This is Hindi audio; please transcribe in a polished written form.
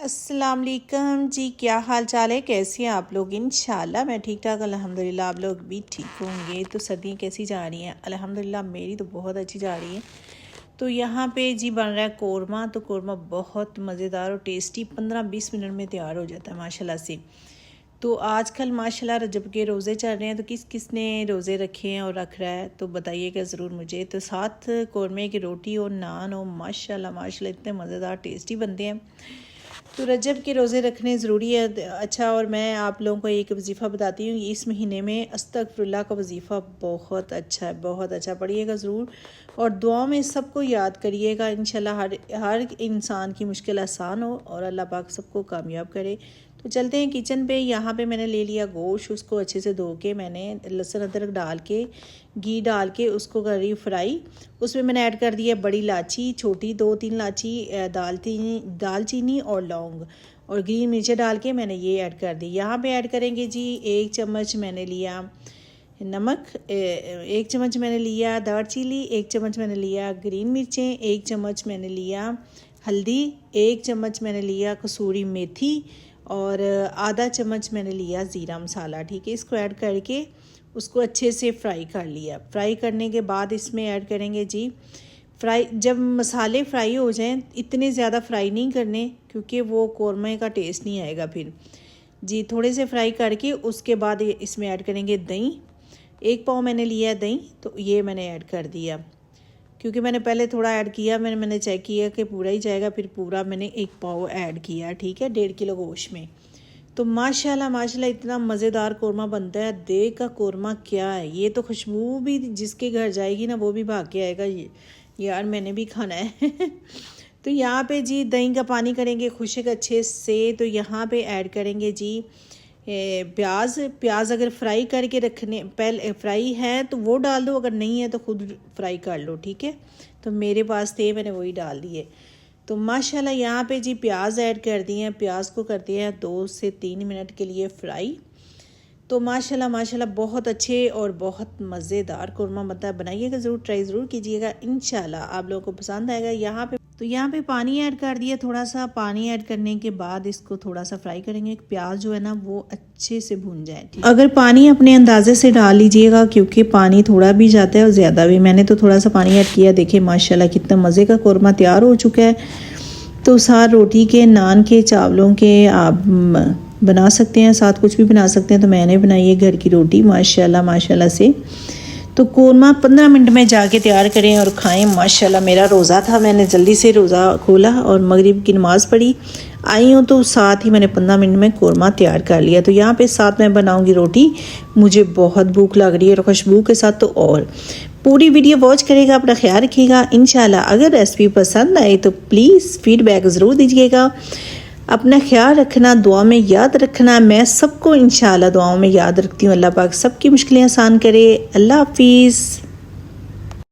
अस्सलाम वालेकुम जी, क्या हाल चाल है, कैसे हैं आप लोग। इंशाल्लाह मैं ठीक ठाक, अल्हम्दुलिल्लाह आप लोग भी ठीक होंगे। तो सर्दियाँ कैसी जा रही हैं। अल्हम्दुलिल्लाह मेरी तो बहुत अच्छी जा रही है। तो यहाँ पे जी बन रहा है कोरमा। तो कोरमा बहुत मज़ेदार और टेस्टी 15-20 मिनट में तैयार हो जाता है माशाल्लाह से। तो आजकल माशाल्लाह रजब के रोज़े चल रहे हैं, तो किस किस ने रोज़े रखे हैं और रख रहा है तो बताइएगा ज़रूर मुझे। तो साथ कोरमे की रोटी और नान और माशाल्लाह इतने मज़ेदार टेस्टी बनते हैं। तो रजब के रोज़े रखने ज़रूरी है। अच्छा, और मैं आप लोगों को एक वजीफ़ा बताती हूँ। इस महीने में अस्तगफिरुल्लाह का वजीफ़ा बहुत अच्छा है, बहुत अच्छा, पढ़िएगा ज़रूर और दुआ में सबको याद करिएगा। इंशाल्लाह हर इंसान की मुश्किल आसान हो और अल्लाह पाक सबको कामयाब करे। तो चलते हैं किचन पे। यहाँ पे मैंने ले लिया गोश्त, उसको अच्छे से धो के मैंने लहसुन अदरक डाल के घी डाल के उसको करी फ्राई। उसमें मैंने ऐड कर दिया बड़ी इलायची छोटी, 2-3 इलायची, दालचीनी और लौंग और ग्रीन मिर्चें डाल के मैंने ये ऐड कर दी। यहाँ पे ऐड करेंगे जी 1 चम्मच मैंने लिया नमक, 1 चम्मच मैंने लिया दालचीनी, 1 चम्मच मैंने लिया ग्रीन मिर्चें, 1 चम्मच मैंने लिया हल्दी, 1 चम्मच मैंने लिया कसूरी मेथी और आधा चम्मच मैंने लिया ज़ीरा मसाला। ठीक है, इसको ऐड करके उसको अच्छे से फ्राई कर लिया। फ्राई करने के बाद इसमें ऐड करेंगे जी जब मसाले फ्राई हो जाएं, इतने ज़्यादा फ्राई नहीं करने क्योंकि वो कोरमे का टेस्ट नहीं आएगा फिर जी। थोड़े से फ्राई करके उसके बाद इसमें ऐड करेंगे दही। 1 पाव मैंने लिया है दही, तो ये मैंने ऐड कर दिया क्योंकि मैंने पहले थोड़ा ऐड किया, मैंने चेक किया कि पूरा ही जाएगा, फिर पूरा मैंने 1 पाव ऐड किया। ठीक है, 1.5 किलो गोश्त में। तो माशाल्लाह इतना मज़ेदार कोरमा बनता है। देग का कोरमा क्या है, ये तो खुशबू भी जिसके घर जाएगी ना वो भी भाग के आएगा, ये यार मैंने भी खाना है। तो यहाँ पे जी दही का पानी करेंगे खुशक अच्छे से। तो यहाँ पे ऐड करेंगे जी प्याज अगर फ्राई करके रखने पहले फ्राई है तो वो डाल दो, अगर नहीं है तो खुद फ्राई कर लो। ठीक है, तो मेरे पास थे, मैंने वही डाल दिए। तो माशाल्लाह यहाँ पे जी प्याज ऐड कर दिए हैं। प्याज को करते हैं 2 से 3 मिनट के लिए फ्राई। तो माशाल्लाह बहुत अच्छे और बहुत मज़ेदार कोरमा बनता है। बनाइएगा ज़रूर, ट्राई ज़रूर कीजिएगा, इंशाल्लाह आप लोगों को पसंद आएगा। यहाँ पे पानी ऐड कर दिया, थोड़ा सा पानी ऐड करने के बाद इसको थोड़ा सा फ्राई करेंगे। प्याज जो है ना वो अच्छे से भून जाए। अगर पानी अपने अंदाजे से डाल लीजिएगा क्योंकि पानी थोड़ा भी जाता है और ज़्यादा भी। मैंने तो थोड़ा सा पानी ऐड किया। देखिए माशाल्लाह कितना मज़े का कोरमा तैयार हो चुका है। तो साथ रोटी के, नान के, चावलों के आप बना सकते हैं, साथ कुछ भी बना सकते हैं। तो मैंने बनाई है घर की रोटी माशाल्लाह से। तो कोरमा 15 मिनट में जाके तैयार करें और खाएं। माशाल्लाह मेरा रोज़ा था, मैंने जल्दी से रोज़ा खोला और मगरिब की नमाज़ पढ़ी, आई हूँ तो साथ ही मैंने 15 मिनट में कोरमा तैयार कर लिया। तो यहाँ पे साथ में बनाऊँगी रोटी। मुझे बहुत भूख लग रही है और खुशबू के साथ। तो और पूरी वीडियो वॉच करेगा, अपना ख्याल रखिएगा इंशाल्लाह। अगर रेसिपी पसंद आए तो प्लीज़ फीडबैक ज़रूर दीजिएगा। अपना ख्याल रखना, दुआ में याद रखना। मैं सबको इंशाल्लाह दुआओं में याद रखती हूँ। अल्लाह पाक सबकी मुश्किलें आसान करे। अल्लाह हाफिज़।